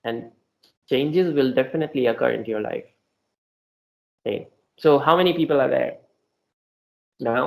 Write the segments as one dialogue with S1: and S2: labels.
S1: and changes will definitely occur into your life. Okay, so how many people are there now?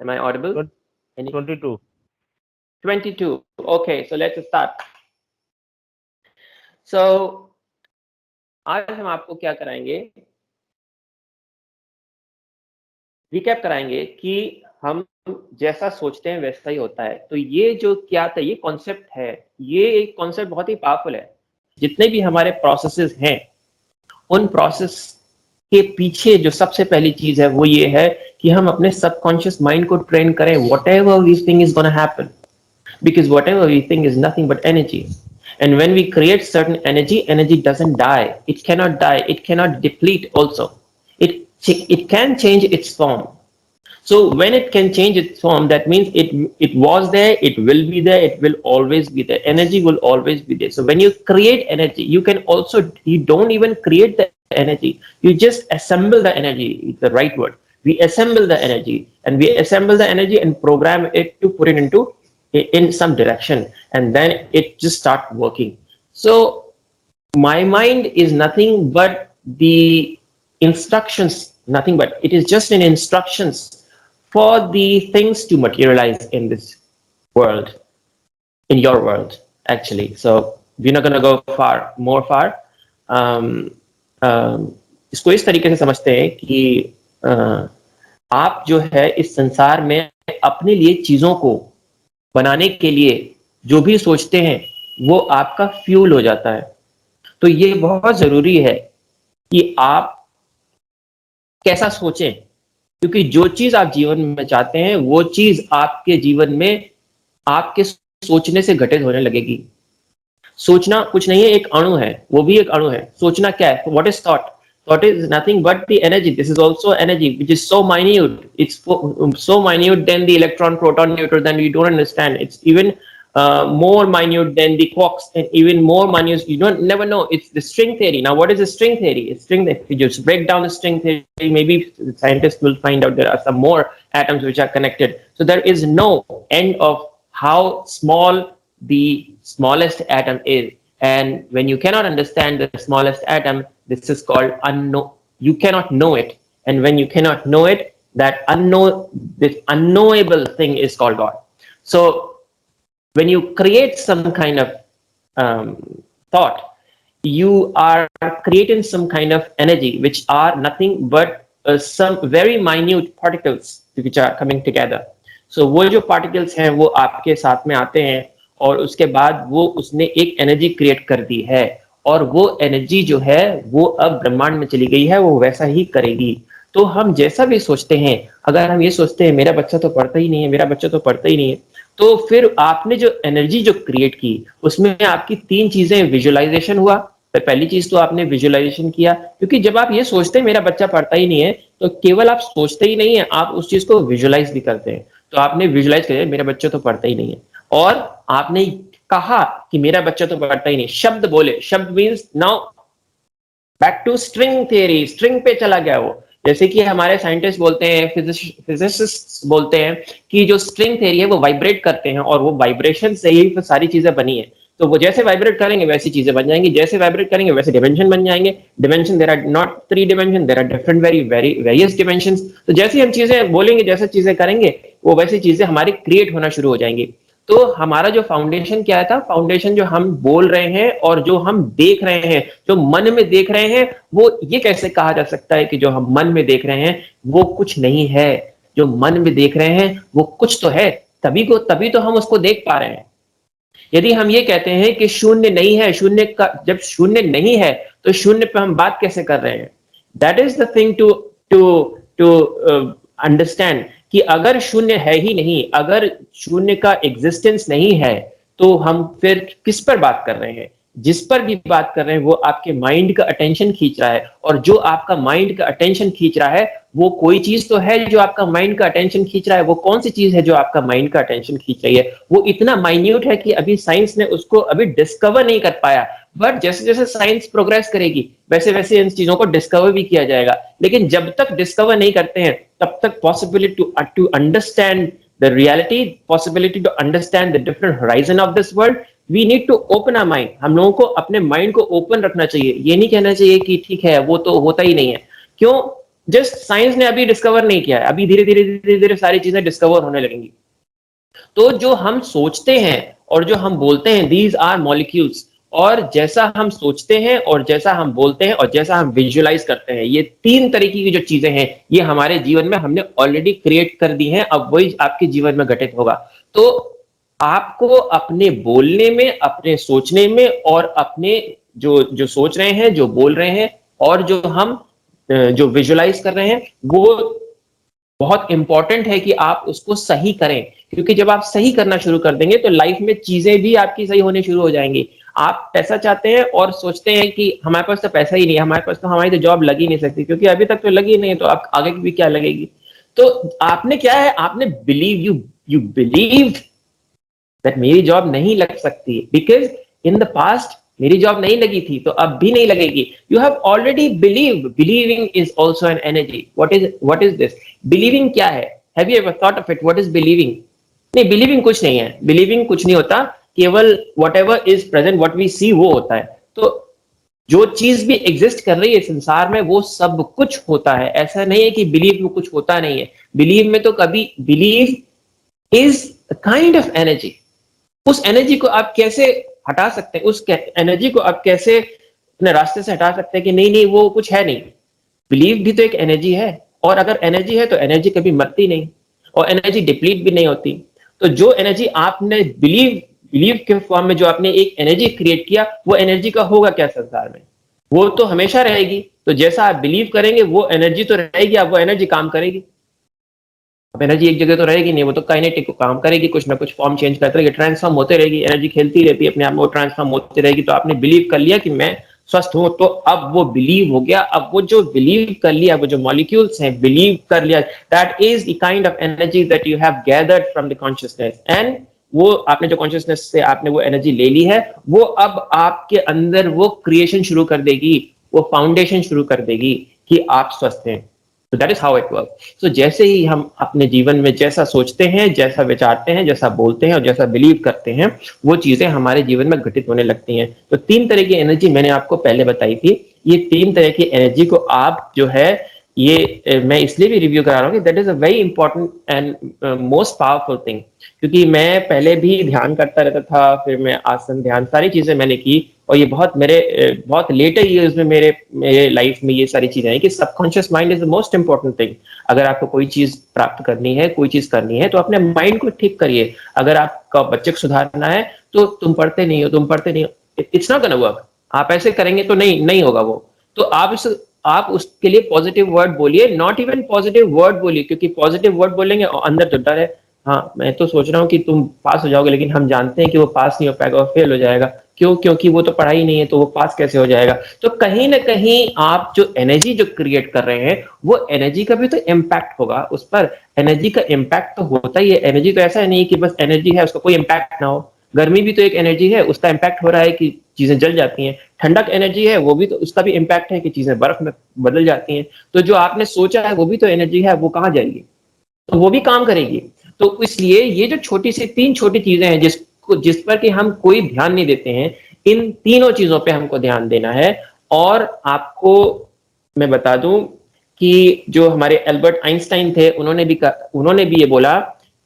S1: Am I audible?
S2: 22.
S1: 22. Okay, so let's start. So आज हम आपको क्या कराएंगे, recap कराएंगे कि हम जैसा सोचते हैं वैसा ही होता है। तो ये जो क्या था, ये कॉन्सेप्ट है, ये एक कॉन्सेप्ट बहुत ही पावरफुल है। जितने भी हमारे प्रोसेसेस हैं, उन प्रोसेस के पीछे जो सबसे पहली चीज है वो ये है कि हम अपने सबकॉन्शियस माइंड को ट्रेन करें। Whatever we think is gonna happen, because whatever we think is nothing but energy. And when we create certain energy, energy doesn't die. It cannot die. It cannot deplete also. It can change its form. So when it can change its form, that means it was there, it will be there, it will always be there. Energy will always be there. So when you create energy, you can also, you don't even create the energy, you just assemble the energy, it's the right word. We assemble the energy, and we assemble the energy and program it to put it into in some direction, and then it just start working. So my mind is nothing but the instructions, nothing but it is just an instructions for the things to materialize in this world, in your world actually. So we're not going to go more far. um, इसको इस तरीके से समझते हैं कि आप जो है इस संसार में अपने लिए चीजों को बनाने के लिए जो भी सोचते हैं वो आपका फ्यूल हो जाता है। तो ये बहुत जरूरी है कि आप कैसा सोचें, क्योंकि जो चीज आप जीवन में चाहते हैं वो चीज आपके जीवन में आपके सोचने से घटित होने लगेगी। सोचना कुछ नहीं है, एक अणु है, वो भी एक अणु है। सोचना क्या है? What is thought? Thought is nothing but the energy. This is also energy, which is so minute. It's so minute than the electron, proton, neutron, than we don't understand. It's even more minute than the quarks, and even more minute. You don't never know. It's the string theory. Now, what is the string theory? It's string. If you just break down the string theory, maybe scientists will find out there are some more atoms which are connected. So there is no end of how small the smallest atom is. And when you cannot understand the smallest atom, this is called unknown. You cannot know it. And when you cannot know it, this unknowable thing is called God. So when you create some kind of thought, you are creating some kind of energy, which are nothing but some very minute particles which are coming together. So वो जो particles हैं वो आपके साथ में आते हैं, और उसके बाद वो उसने एक एनर्जी क्रिएट कर दी है, और वो एनर्जी जो है वो अब ब्रह्मांड में चली गई है, वो वैसा ही करेगी। तो हम जैसा भी सोचते हैं, अगर हम ये सोचते हैं मेरा बच्चा तो पढ़ता ही नहीं है, मेरा बच्चा तो पढ़ता ही नहीं है, तो फिर आपने जो एनर्जी जो क्रिएट की उसमें आपकी तीन चीजें, विजुअलाइजेशन हुआ। तो पहली चीज तो आपने विजुअलाइजेशन किया, क्योंकि जब आप ये सोचते हैं मेरा बच्चा पढ़ता ही नहीं है, तो केवल आप सोचते ही नहीं है, आप उस चीज को विजुअलाइज भी करते हैं। तो आपने विजुअलाइज किया मेरा बच्चा तो पढ़ता ही नहीं है, और आपने कहा कि मेरा बच्चा तो पढ़ता ही नहीं, शब्द बोले। शब्द means now back to string theory, string पे चला गया वो। जैसे कि हमारे साइंटिस्ट बोलते हैं, फिजिसिस्ट बोलते हैं कि जो स्ट्रिंग थियरी है वो वाइब्रेट करते हैं, और वो वाइब्रेशन से ही सारी चीजें बनी है। तो वो जैसे वाइब्रेट करेंगे वैसी चीजें बन जाएंगी, जैसे वाइब्रेट करेंगे वैसे डिमेंशन बन जाएंगे। Dimension there are not 3 dimension, there are different various dimensions. तो जैसे हम चीजें बोलेंगे, जैसे चीजें करेंगे, वो वैसी चीजें हमारी क्रिएट होना शुरू हो जाएंगी। तो हमारा जो फाउंडेशन क्या था, फाउंडेशन जो हम बोल रहे हैं और जो हम देख रहे हैं, जो मन में देख रहे हैं, वो ये कैसे कहा जा सकता है कि जो हम मन में देख रहे हैं वो कुछ नहीं है। जो मन में देख रहे हैं वो कुछ तो है, तभी तो हम उसको देख पा रहे हैं। यदि हम ये कहते हैं कि शून्य नहीं है, शून्य का जब शून्य नहीं है तो शून्य पे हम बात कैसे कर रहे हैं? That is the thing to understand कि अगर शून्य है ही नहीं, अगर शून्य का एग्जिस्टेंस नहीं है, तो हम फिर किस पर बात कर रहे हैं? जिस पर भी बात कर रहे हैं वो आपके माइंड का अटेंशन खींच रहा है, और जो आपका माइंड का अटेंशन खींच रहा है वो कोई चीज तो है जो आपका माइंड का अटेंशन खींच रहा है। वो कौन सी चीज है जो आपका माइंड का अटेंशन खींच रही है? वो इतना माइन्यूट है कि अभी साइंस ने उसको अभी डिस्कवर नहीं कर पाया, बट जैसे जैसे साइंस प्रोग्रेस करेगी वैसे वैसे इन चीजों को डिस्कवर भी किया जाएगा। लेकिन जब तक डिस्कवर नहीं करते हैं तब तक possibility to understand the reality, possibility to understand the different horizon of this world, we need to open our mind. हम लोगों को अपने माइंड को ओपन रखना चाहिए, ये नहीं कहना चाहिए कि ठीक है वो तो होता ही नहीं है। क्यों? जस्ट साइंस ने अभी डिस्कवर नहीं किया है, अभी धीरे धीरे धीरे धीरे सारी चीजें डिस्कवर होने लगेंगी। तो जो हम सोचते हैं और जो हम बोलते हैं, दीज आर मॉलिक्यूल्स, और जैसा हम सोचते हैं और जैसा हम बोलते हैं और जैसा हम विजुअलाइज करते हैं, ये तीन तरीके की जो चीजें हैं ये हमारे जीवन में हमने ऑलरेडी क्रिएट कर दी हैं, अब वही आपके जीवन में घटित होगा। तो आपको अपने बोलने में, अपने सोचने में और अपने जो जो सोच रहे हैं, जो बोल रहे हैं और जो हम जो विजुअलाइज कर रहे हैं, वो बहुत इंपॉर्टेंट है कि आप उसको सही करें। क्योंकि जब आप सही करना शुरू कर देंगे तो लाइफ में चीजें भी आपकी सही होने शुरू हो जाएंगी। आप पैसा चाहते हैं और सोचते हैं कि हमारे पास तो पैसा ही नहीं है, हमारे पास तो हमारी तो जॉब लग ही नहीं सकती, क्योंकि अभी तक तो लगी नहीं है, तो आप आगे भी क्या लगेगी। तो आपने क्या है, आपने यू बिलीव दैट मेरी जॉब नहीं लग सकती, बिकॉज इन द पास्ट मेरी जॉब नहीं लगी थी तो अब भी नहीं लगेगी। You have already believe. Believing is also an energy. What is this believing? क्या है? Have you ever thought of it? What is believing? नहीं, बिलीविंग कुछ नहीं है, बिलीविंग कुछ नहीं होता, केवल whatever is present, what we see, वो होता है। तो जो चीज भी एग्जिस्ट कर रही है संसार में वो सब कुछ होता है। ऐसा नहीं है कि बिलीव में कुछ होता नहीं है। बिलीव में तो कभी, believe is kind of energy. उस एनर्जी को आप कैसे हटा सकते हैं? उस एनर्जी को आप कैसे अपने रास्ते से हटा सकते हैं कि नहीं नहीं वो कुछ है नहीं? बिलीव भी तो एक एनर्जी है, और अगर एनर्जी है तो एनर्जी कभी मरती नहीं और एनर्जी डिप्लीट भी नहीं होती। तो जो एनर्जी आपने बिलीव के फॉर्म में जो आपने एक एनर्जी क्रिएट किया, वो एनर्जी का होगा क्या संसार में? वो तो हमेशा रहेगी। तो जैसा आप बिलीव करेंगे वो एनर्जी तो रहेगी, अब वो एनर्जी काम करेगी। अब एनर्जी एक जगह तो रहेगी नहीं, वो तो काइनेटिक काम करेगी, कुछ ना कुछ फॉर्म चेंज करती रहेगी, ट्रांसफॉर्म होते रहेगी, एनर्जी खेलती रहती है अपने आप में, वो ट्रांसफॉर्म होती रहेगी। तो आपने बिलीव कर लिया कि मैं स्वस्थ हूं, तो अब वो बिलीव हो गया। अब वो जो बिलीव कर लिया, वो जो मॉलिक्यूल्स हैं बिलीव कर लिया, that is the kind of energy that you have gathered from the consciousness. And वो आपने जो कॉन्शियसनेस से आपने वो एनर्जी ले ली है, वो अब आपके अंदर वो क्रिएशन शुरू कर देगी, वो फाउंडेशन शुरू कर देगी कि आप स्वस्थ हैं। So that is how it works. So जैसे ही हम अपने जीवन में जैसा सोचते हैं, जैसा विचारते हैं, जैसा बोलते हैं और जैसा बिलीव करते हैं, वो चीजें हमारे जीवन में घटित होने लगती हैं। तो तीन तरह की एनर्जी मैंने आपको पहले बताई थी। ये तीन तरह की एनर्जी को आप जो है, ये मैं इसलिए भी रिव्यू करा रहा हूँ कि that is a very important and most powerful thing. क्योंकि मैं पहले भी ध्यान करता रहता था, फिर मैं आसन ध्यान सारी चीजें मैंने की, और ये बहुत लेटर ईयर्स में मेरे लाइफ में ये सारी चीजें आई कि subconscious mind is the most important thing. अगर आपको कोई चीज प्राप्त करनी है, कोई चीज करनी है, तो अपने माइंड को ठीक करिए। अगर आपका बच्चे को सुधारना है तो तुम पढ़ते नहीं हो, इट्स नॉट गोना वर्क। आप ऐसे करेंगे तो नहीं होगा वो। तो आप उसके लिए पॉजिटिव वर्ड बोलिए, नॉट इवन पॉजिटिव वर्ड बोलिए, क्योंकि पॉजिटिव वर्ड बोलेंगे और अंदर तो डर है। हाँ, मैं तो सोच रहा हूँ कि तुम पास हो जाओगे, लेकिन हम जानते हैं कि वो पास नहीं हो पाएगा और फेल हो जाएगा। क्यों? क्योंकि वो तो पढ़ाई नहीं है, तो वो पास कैसे हो जाएगा? तो कहीं ना कहीं आप जो एनर्जी जो क्रिएट कर रहे हैं, वो एनर्जी का भी तो इम्पैक्ट होगा उस पर। एनर्जी का इम्पैक्ट तो होता ही है। एनर्जी तो ऐसा नहीं कि बस एनर्जी है उसका कोई इम्पैक्ट ना हो। गर्मी भी तो एक एनर्जी है, उसका इम्पैक्ट हो रहा है कि चीजें जल जाती हैं। ठंडक एनर्जी है, वो भी तो, उसका भी इम्पैक्ट है कि चीजें बर्फ में बदल जाती हैं। तो जो आपने सोचा है वो भी तो एनर्जी है, वो कहाँ जाएगी? तो वो भी काम करेगी। तो इसलिए ये जो तीन छोटी चीजें हैं जिस पर कि हम कोई ध्यान नहीं देते हैं, इन तीनों चीजों पे हमको ध्यान देना है। और आपको मैं बता दूं कि जो हमारे एल्बर्ट आइंस्टाइन थे, उन्होंने भी ये बोला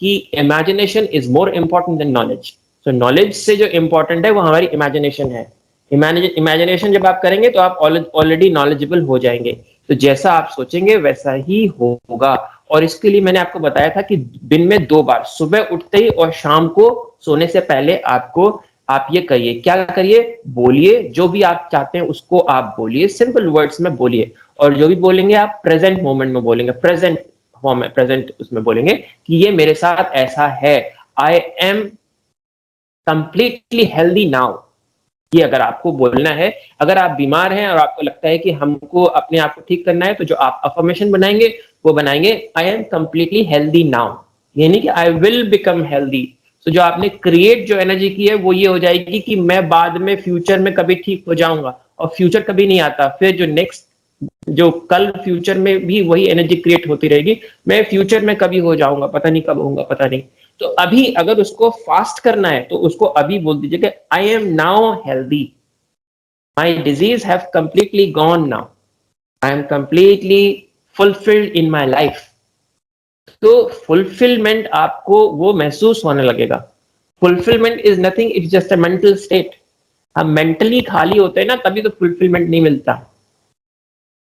S1: कि imagination is more important than knowledge. तो नॉलेज से जो इंपॉर्टेंट है वो हमारी इमेजिनेशन है। इमेजिनेशन जब आप करेंगे तो आप ऑलरेडी नॉलेजेबल हो जाएंगे। तो जैसा आप सोचेंगे वैसा ही होगा। और इसके लिए मैंने आपको बताया था कि दिन में 2 बार, सुबह उठते ही और शाम को सोने से पहले आप ये करिए। क्या करिए? बोलिए, जो भी आप चाहते हैं उसको आप बोलिए, सिंपल वर्ड्स में बोलिए। और जो भी बोलेंगे आप प्रेजेंट मोमेंट में बोलेंगे, प्रेजेंट फॉर्म में, प्रेजेंट उसमें बोलेंगे कि ये मेरे साथ ऐसा है, I am completely healthy now. ये अगर आपको बोलना है। अगर आप बीमार हैं और आपको लगता है कि हमको अपने आप को ठीक करना है, तो जो आप अफर्मेशन बनाएंगे वो बनाएंगे, I am completely healthy now, यानी कि आई विल बिकम हेल्दी। तो जो आपने क्रिएट जो एनर्जी की है वो ये हो जाएगी कि मैं बाद में फ्यूचर में कभी ठीक हो जाऊंगा। और फ्यूचर कभी नहीं आता। फिर जो नेक्स्ट जो कल फ्यूचर में भी वही एनर्जी क्रिएट होती रहेगी। मैं फ्यूचर में कभी हो जाऊंगा, पता नहीं कब होऊंगा, पता नहीं। तो अभी अगर उसको फास्ट करना है तो उसको अभी बोल दीजिए कि I am now healthy, my disease have completely gone now, I am completely fulfilled in my life. तो फुलफिलमेंट आपको वो महसूस होने लगेगा। Fulfilment is nothing, it's just a mental state. हम मेंटली खाली होते हैं ना, तभी तो फुलफिलमेंट नहीं मिलता।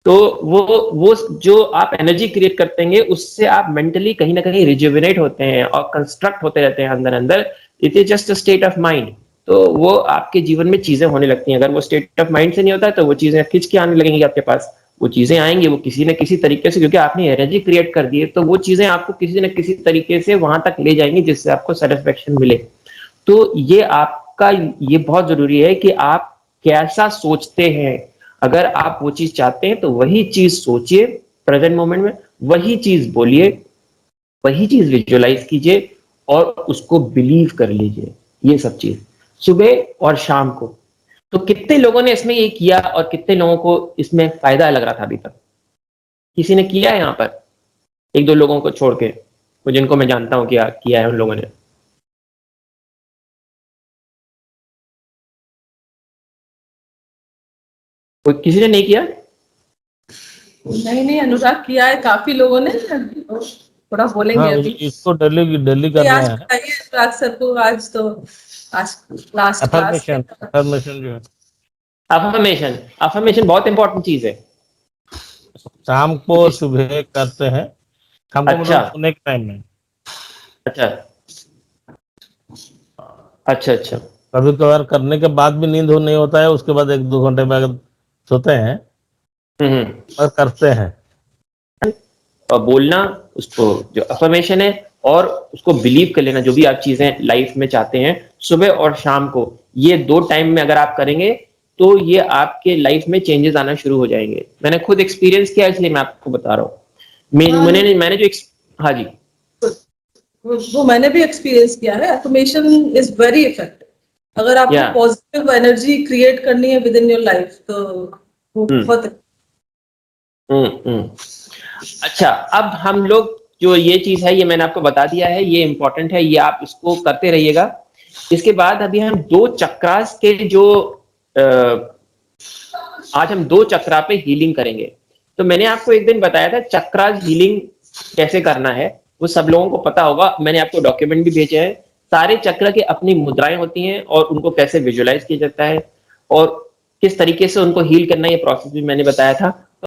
S1: तो वो जो आप एनर्जी क्रिएट करते हैं उससे आप मेंटली कहीं ना कहीं रिजुविनेट होते हैं और कंस्ट्रक्ट होते रहते हैं अंदर अंदर। It is just a state of mind. तो वो आपके जीवन में चीजें होने लगती हैं। अगर वो स्टेट ऑफ माइंड से नहीं होता है तो वो चीजें खिंच के आने लगेंगी आपके पास। वो चीजें आएंगी वो किसी न किसी तरीके से, क्योंकि आपने एनर्जी क्रिएट कर दी है, तो वो चीजें आपको किसी न किसी तरीके से वहां तक ले जाएंगी जिससे आपको सेटिस्फेक्शन मिले। तो ये आपका, ये बहुत जरूरी है कि आप कैसा सोचते हैं। अगर आप वो चीज चाहते हैं तो वही चीज सोचिए प्रेजेंट मोमेंट में, वही चीज बोलिए, वही चीज विजुअलाइज कीजिए और उसको बिलीव कर लीजिए। ये सब चीज सुबह और शाम को। तो कितने लोगों ने इसमें ये किया और कितने लोगों को इसमें फायदा लग रहा था अभी तक? किसी ने किया है यहाँ पर? एक दो लोगों को छोड़ के, वो जिनको मैं जानता हूँ किया है उन लोगों ने। कोई किसी ने नहीं किया?
S2: नहीं नहीं अनुराग, किया है काफी लोगों ने। थोड़ा बोलेंगे
S3: हाँ,
S2: अभी।
S3: इसको डेली डेली
S2: तो
S3: करना
S2: आज
S3: है।
S2: बताइए अनुराग सर को, आज तो आज लास्ट क्लास है।
S3: अफर्मेशन, अफर्मेशन जो है
S1: अफर्मेशन, अफर्मेशन बहुत इंपॉर्टेंट चीज है।
S3: शाम को और सुबह करते हैं। शाम को
S1: अच्छा
S3: मतलब सोने के टाइम में।
S1: अच्छा अच्छा अच्छा।
S3: कभी कभार करने के बाद भी नींद हो नहीं होता है, उसके बाद 1-2 घंटे में अगर सोते हैं
S1: हम्म।
S3: और करते हैं।
S1: और बोलना उसको, जो अफर्मेशन है, और उसको बिलीव कर लेना जो भी आप चीजें लाइफ में चाहते हैं, सुबह और शाम को। ये दो टाइम में अगर आप करेंगे तो ये आपके लाइफ में चेंजेस आना शुरू हो जाएंगे। मैंने खुद एक्सपीरियंस किया, इसलिए मैं आपको बता रहा हूँ। मैंने जो हाँ जी।
S2: वो मैंने भी एक्सपीरियंस किया है। Affirmation is very effective. अगर आपको
S1: या
S2: पॉजिटिव एनर्जी क्रिएट करनी है विद इन योर लाइफ, तो वो बहुत।
S1: हम्म। अच्छा, अब हम लोग जो ये चीज है, ये मैंने आपको बता दिया है, ये इंपॉर्टेंट है, ये आप इसको करते रहिएगा। इसके बाद अभी हम दो चक्रास के जो आज हम दो चक्रा पे हीलिंग करेंगे। तो मैंने आपको एक दिन बताया था चक्रास हीलिंग कैसे करना है, वो सब लोगों को पता होगा। मैंने आपको डॉक्यूमेंट भी भेजे हैं। सारे चक्र की अपनी मुद्राएं होती हैं और उनको कैसे विजुअलाइज किया जाता है और किस तरीके से उनको हील करना, ये प्रोसेस भी मैंने बताया था।